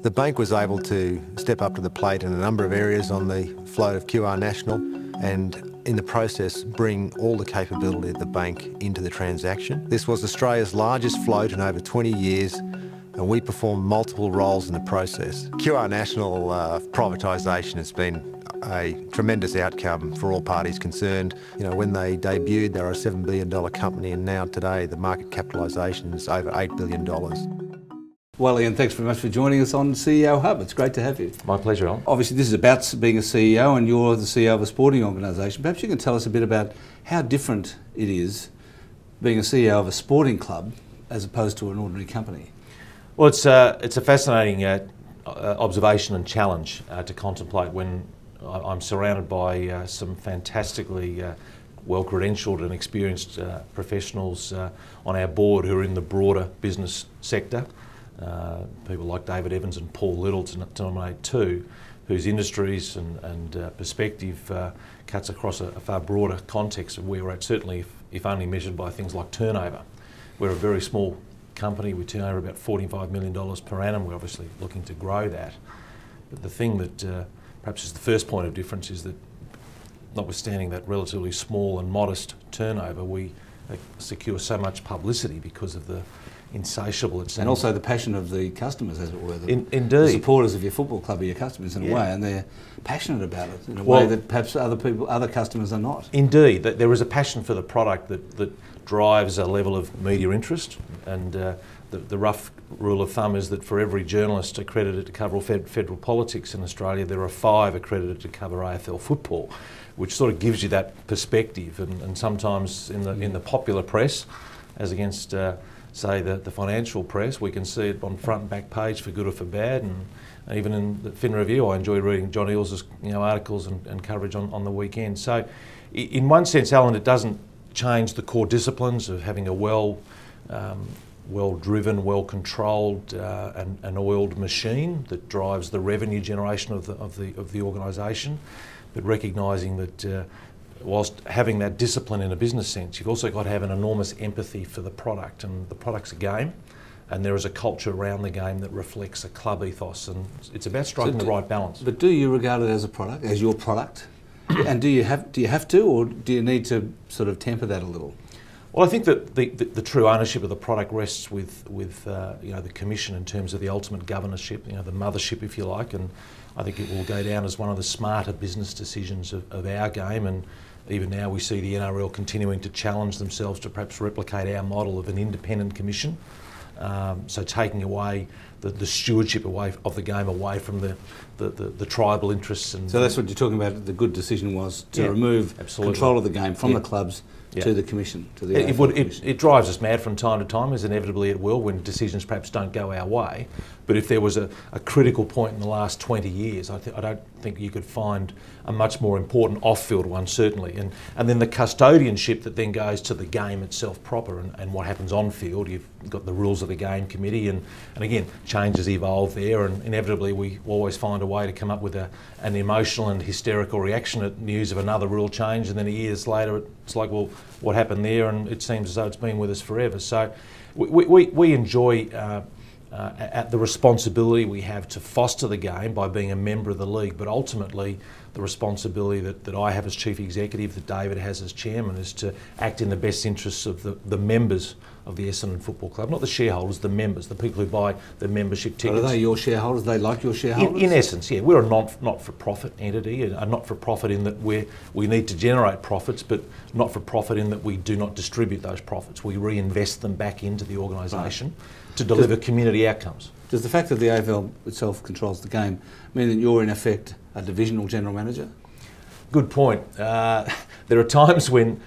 The bank was able to step up to the plate in a number of areas on the float of QR National and in the process bring all the capability of the bank into the transaction. This was Australia's largest float in over 20 years and we performed multiple roles in the process. QR National privatisation has been a tremendous outcome for all parties concerned. You know, when they debuted, they were a $7 billion company, and now today the market capitalisation is over $8 billion. Well, Ian, thanks very much for joining us on CEO Hub. It's great to have you. My pleasure, Alan. Obviously, this is about being a CEO, and you're the CEO of a sporting organisation. Perhaps you can tell us a bit about how different it is being a CEO of a sporting club as opposed to an ordinary company. Well, it's a fascinating observation and challenge to contemplate when I'm surrounded by some fantastically well-credentialed and experienced professionals on our board who are in the broader business sector. People like David Evans and Paul Little, to nominate two, whose industries and perspective cuts across a far broader context of where we're at, certainly if only measured by things like turnover. We're a very small company. We turn over about $45 million per annum. We're obviously looking to grow that. But the thing that perhaps is the first point of difference is that, notwithstanding that relatively small and modest turnover, we secure so much publicity because of the insatiable, and also the passion of the customers, as it were. Indeed. The supporters of your football club are your customers in a way, and they're passionate about it in a way that perhaps other customers are not. Indeed, there is a passion for the product that drives a level of media interest, and the rough rule of thumb is that for every journalist accredited to cover federal politics in Australia, there are 5 accredited to cover AFL football, which sort of gives you that perspective. And sometimes in the popular press, as against say the financial press, we can see it on front and back page for good or for bad, and even in the Fin Review I enjoy reading John Eales's articles and coverage on the weekend. So in one sense, Alan, it doesn't change the core disciplines of having a well-driven, well-controlled and oiled machine that drives the revenue generation of the organisation, but recognising that whilst having that discipline in a business sense, you've also got to have an enormous empathy for the product, and the product's a game, and there is a culture around the game that reflects a club ethos, and it's about striking the right balance. But do you regard it as a product, as your product? And do you have to, or do you need to sort of temper that a little? Well, I think that the true ownership of the product rests with the Commission in terms of the ultimate governorship, the mothership, if you like, and I think it will go down as one of the smarter business decisions of our game. And even now we see the NRL continuing to challenge themselves to perhaps replicate our model of an independent commission. So taking away the stewardship of the game away from the tribal interests. And so that's what you're talking about. The good decision was to remove control of the game from the clubs to the Commission, to the AFL Commission. It drives us mad from time to time, as inevitably it will, when decisions perhaps don't go our way. But if there was a critical point in the last 20 years, I don't think you could find a much more important off-field one, certainly. And then the custodianship that then goes to the game itself proper, and what happens on-field. You've got the rules of the game committee, and again, changes evolve there, and inevitably we always find a way to come up with an emotional and hysterical reaction at news of another rule change, and then years later it's like, well, what happened there? And it seems as though it's been with us forever. So we enjoy at the responsibility we have to foster the game by being a member of the league, but ultimately the responsibility that I have as Chief Executive, that David has as Chairman, is to act in the best interests of the members of the Essendon Football Club, not the shareholders, the members, the people who buy the membership tickets. But are they your shareholders? Are they like your shareholders? In essence, yeah. We're a not-for-profit entity, a not-for-profit in that we need to generate profits, but not-for-profit in that we do not distribute those profits. We reinvest them back into the organisation to deliver community outcomes. Does the fact that the AFL itself controls the game mean that you're in effect a divisional general manager? Good point. There are times when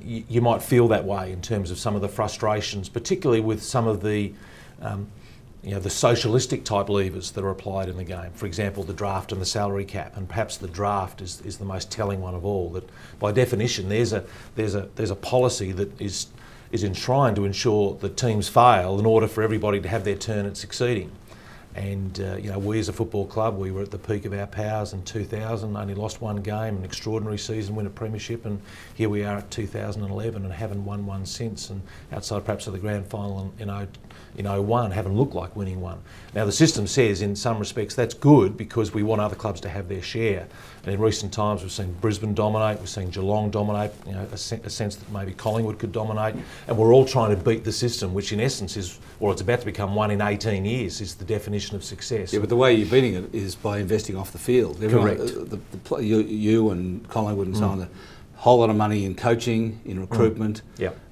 you might feel that way in terms of some of the frustrations, particularly with some of the the socialistic type levers that are applied in the game. For example, the draft and the salary cap, and perhaps the draft is the most telling one of all. That by definition, there's a policy that is enshrined to ensure that teams fail in order for everybody to have their turn at succeeding. And we as a football club, we were at the peak of our powers in 2000, only lost one game, an extraordinary season, win a premiership, and here we are at 2011 and haven't won one since, and outside perhaps of the grand final in 01, haven't looked like winning one. Now the system says in some respects that's good because we want other clubs to have their share. And in recent times we've seen Brisbane dominate, we've seen Geelong dominate, a sense that maybe Collingwood could dominate, and we're all trying to beat the system, which in essence is, or it's about to become one in 18 years, is the definition of success. Yeah, but the way you're beating it is by investing off the field. Correct. You and Collingwood and so on, a whole lot of money in coaching, in recruitment,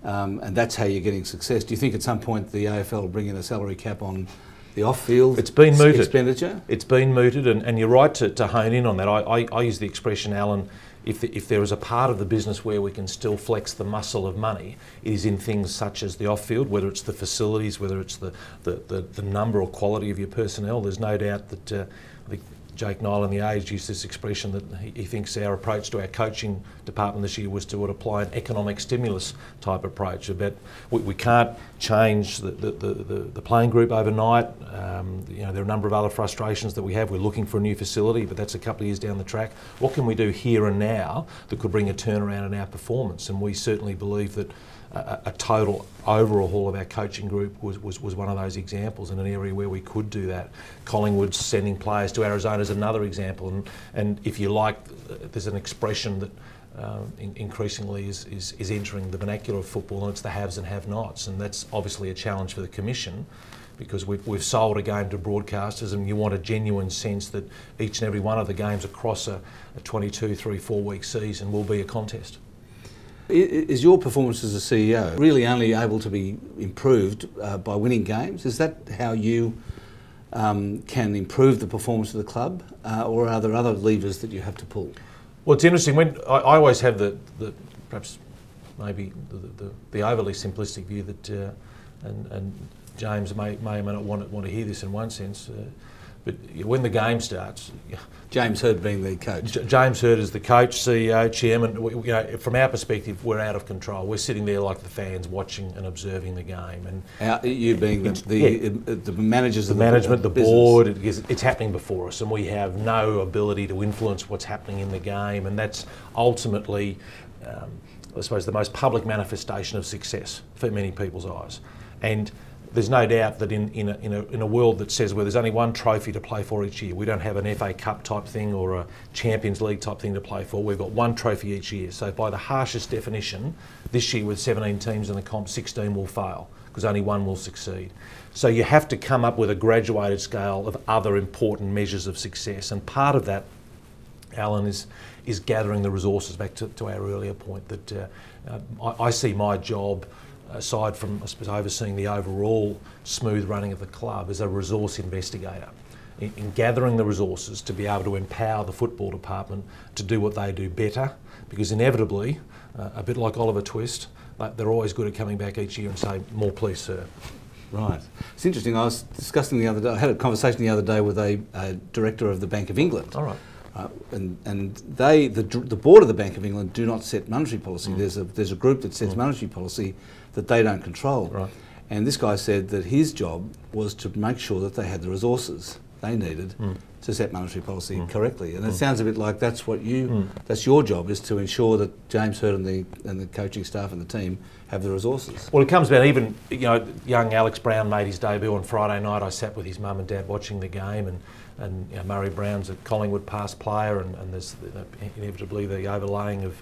and that's how you're getting success. Do you think at some point the AFL will bring in a salary cap on the off-field expenditure? It's been mooted, and you're right to hone in on that. I use the expression, Alan, if there is a part of the business where we can still flex the muscle of money, it is in things such as the off-field, whether it's the facilities, whether it's the number or quality of your personnel. There's no doubt that I think Jake Niall in The Age used this expression that he thinks our approach to our coaching department this year was to apply an economic stimulus type approach. About we can't change the playing group overnight. There are a number of other frustrations that we have. We're looking for a new facility, but that's a couple of years down the track. What can we do here and now that could bring a turnaround in our performance? And we certainly believe that a total overhaul of our coaching group was one of those examples, in an area where we could do that. Collingwood sending players to Arizona is another example, and if you like, there's an expression that increasingly is entering the vernacular of football, and it's the haves and have-nots, and that's obviously a challenge for the Commission, because we've sold a game to broadcasters, and you want a genuine sense that each and every one of the games across a 22, 3, 4 week season will be a contest. Is your performance as a CEO really only able to be improved by winning games? Is that how you can improve the performance of the club, or are there other levers that you have to pull? Well, it's interesting. When I always have the perhaps maybe the overly simplistic view that, and James may or may not want to hear this in one sense. But when the game starts, James Hird being the coach. James Hird is the coach, CEO, chairman. From our perspective, we're out of control. We're sitting there like the fans, watching and observing the game. And you being the managers, the management, the board. It's happening before us, and we have no ability to influence what's happening in the game. And that's ultimately, I suppose, the most public manifestation of success for many people's eyes. And there's no doubt that in a world that says where there's only one trophy to play for each year, we don't have an FA Cup type thing or a Champions League type thing to play for. We've got one trophy each year. So by the harshest definition, this year with 17 teams in the comp, 16 will fail because only one will succeed. So you have to come up with a graduated scale of other important measures of success, and part of that, Alan, is gathering the resources. Back to our earlier point, that I see my job, aside from, I suppose, overseeing the overall smooth running of the club, as a resource investigator in gathering the resources to be able to empower the football department to do what they do better, because inevitably, a bit like Oliver Twist, they're always good at coming back each year and say, more please, sir. Right. It's interesting. I was discussing the other day, I had a conversation the other day with a director of the Bank of England. All right. And the board of the Bank of England do not set monetary policy. There's a group that sets monetary policy that they don't control. Right. And this guy said that his job was to make sure that they had the resources they needed to set monetary policy correctly. And it sounds a bit like that's what that's your job, is to ensure that James Hird and the coaching staff and the team have the resources. Well, it comes about even, young Alex Brown made his debut on Friday night. I sat with his mum and dad watching the game, and Murray Brown's a Collingwood past player, and there's inevitably the overlaying of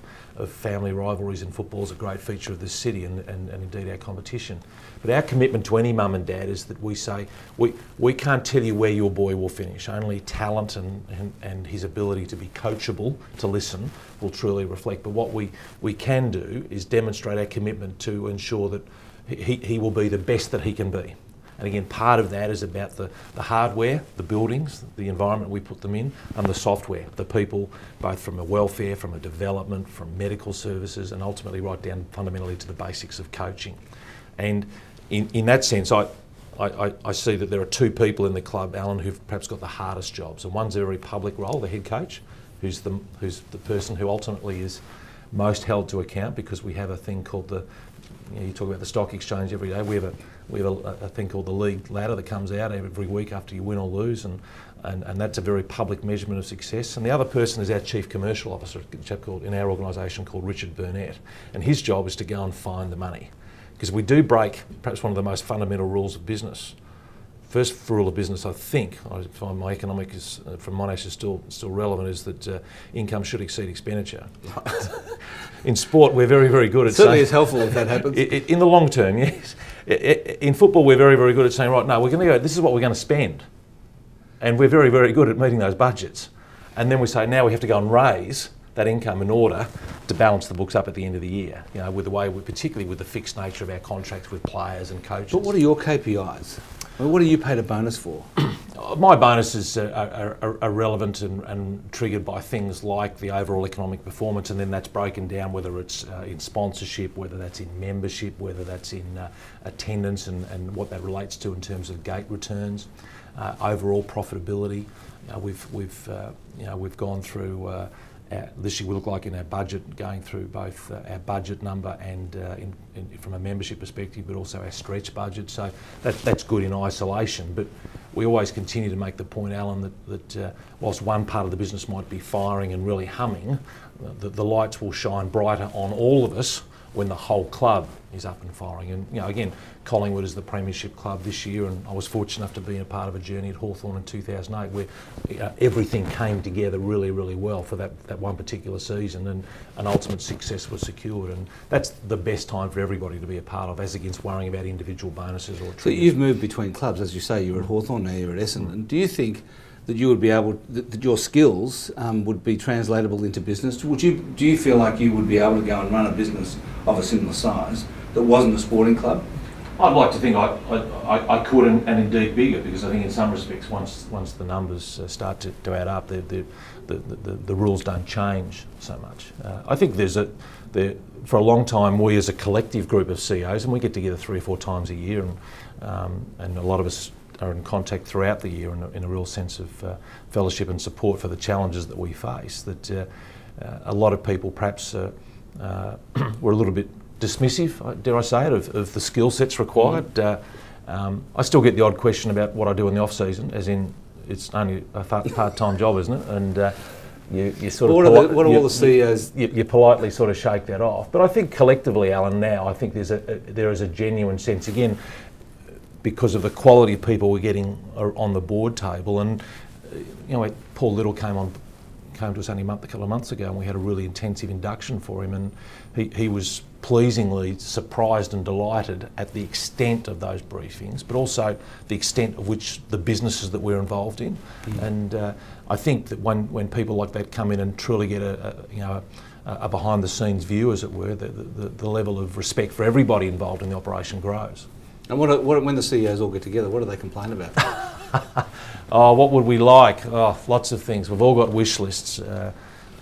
family rivalries in football is a great feature of this city and indeed our competition. But our commitment to any mum and dad is that we say, we can't tell you where your boy will finish. Only talent and his ability to be coachable, to listen, will truly reflect. But what we can do is demonstrate our commitment to ensure that he will be the best that he can be. And again, part of that is about the hardware, the buildings, the environment we put them in, and the software, the people, both from a welfare, from a development, from medical services, and ultimately right down fundamentally to the basics of coaching. And in that sense, I see that there are two people in the club, Alan, who've perhaps got the hardest jobs. And one's a very public role, the head coach, who's the person who ultimately is most held to account, because we have a thing called you talk about the stock exchange every day. We have we have a thing called the league ladder that comes out every week after you win or lose, and that's a very public measurement of success. And the other person is our Chief Commercial Officer, a chap in our organisation called Richard Burnett, and his job is to go and find the money. Because we do break perhaps one of the most fundamental rules of business. First rule of business, I think, I find my economics from Monash is still relevant, is that income should exceed expenditure. In sport, we're very, very good at certainly saying... it's helpful if that happens. In the long term, yes. In football, we're very, very good at saying, right, no, we're going to go, this is what we're going to spend. And we're very, very good at meeting those budgets. And then we say, now we have to go and raise that income in order to balance the books up at the end of the year, you know, with the way, particularly with the fixed nature of our contracts with players and coaches. But what are your KPIs? I mean, what are you paid a bonus for? My bonuses are relevant and triggered by things like the overall economic performance, and then that's broken down whether it's in sponsorship, whether that's in membership, whether that's in attendance and what that relates to in terms of gate returns, overall profitability. We've gone through this year we look like in our budget, going through both our budget number and from a membership perspective, but also our stretch budget. So that's good in isolation. But we always continue to make the point, Alan, that whilst one part of the business might be firing and really humming, the lights will shine brighter on all of us when the whole club is up and firing. And again, Collingwood is the premiership club this year, and I was fortunate enough to be a part of a journey at Hawthorn in 2008 where everything came together really, really well for that one particular season, and an ultimate success was secured. And that's the best time for everybody to be a part of, as against worrying about individual bonuses or triggers. So you've moved between clubs, as you say, you're at Hawthorn, now you're at Essendon. Do you think that you would be able, that your skills would be translatable into business? Do you feel like you would be able to go and run a business of a similar size that wasn't a sporting club? I'd like to think I could, and indeed bigger, because I think in some respects, once the numbers start to add up, the rules don't change so much. I think for a long time, we as a collective group of CEOs, and we get together 3 or 4 times a year, and a lot of us are in contact throughout the year in a real sense of fellowship and support for the challenges that we face, that a lot of people perhaps were a little bit dismissive, dare I say it, of the skill sets required. I still get the odd question about what I do in the off season, as in it's only a part-time job, isn't it? And you sort of what are all the CEOs? You politely sort of shake that off. But I think collectively, Alan, now I think there is a genuine sense, again, because of the quality of people we're getting on the board table. And Paul Little came to us only a couple of months ago, and we had a really intensive induction for him, and he was pleasingly surprised and delighted at the extent of those briefings, but also the extent of which the businesses that we're involved in. And I think that when people like that come in and truly get a behind the scenes view, as it were, the level of respect for everybody involved in the operation grows. And when the CEOs all get together, what do they complain about? Oh, what would we like? Oh, lots of things. We've all got wish lists.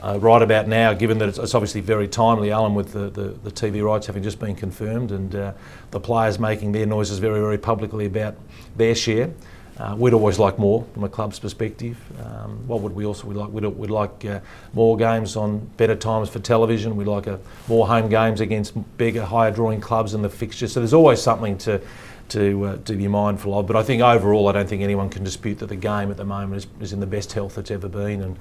Right about now, given that it's obviously very timely, Alan, with the TV rights having just been confirmed, and the players making their noises very, very publicly about their share. We'd always like more from a club's perspective. What would we also like? We'd like more games on better times for television. We'd like more home games against bigger, higher drawing clubs in the fixture. So there's always something to be mindful of. But I think overall, I don't think anyone can dispute that the game at the moment is in the best health it's ever been, and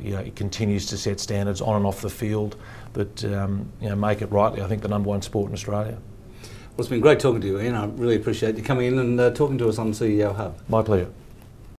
it continues to set standards on and off the field that make it rightly, I think, the #1 sport in Australia. Well, it's been great talking to you, Ian. I really appreciate you coming in and talking to us on CEO Hub. My pleasure.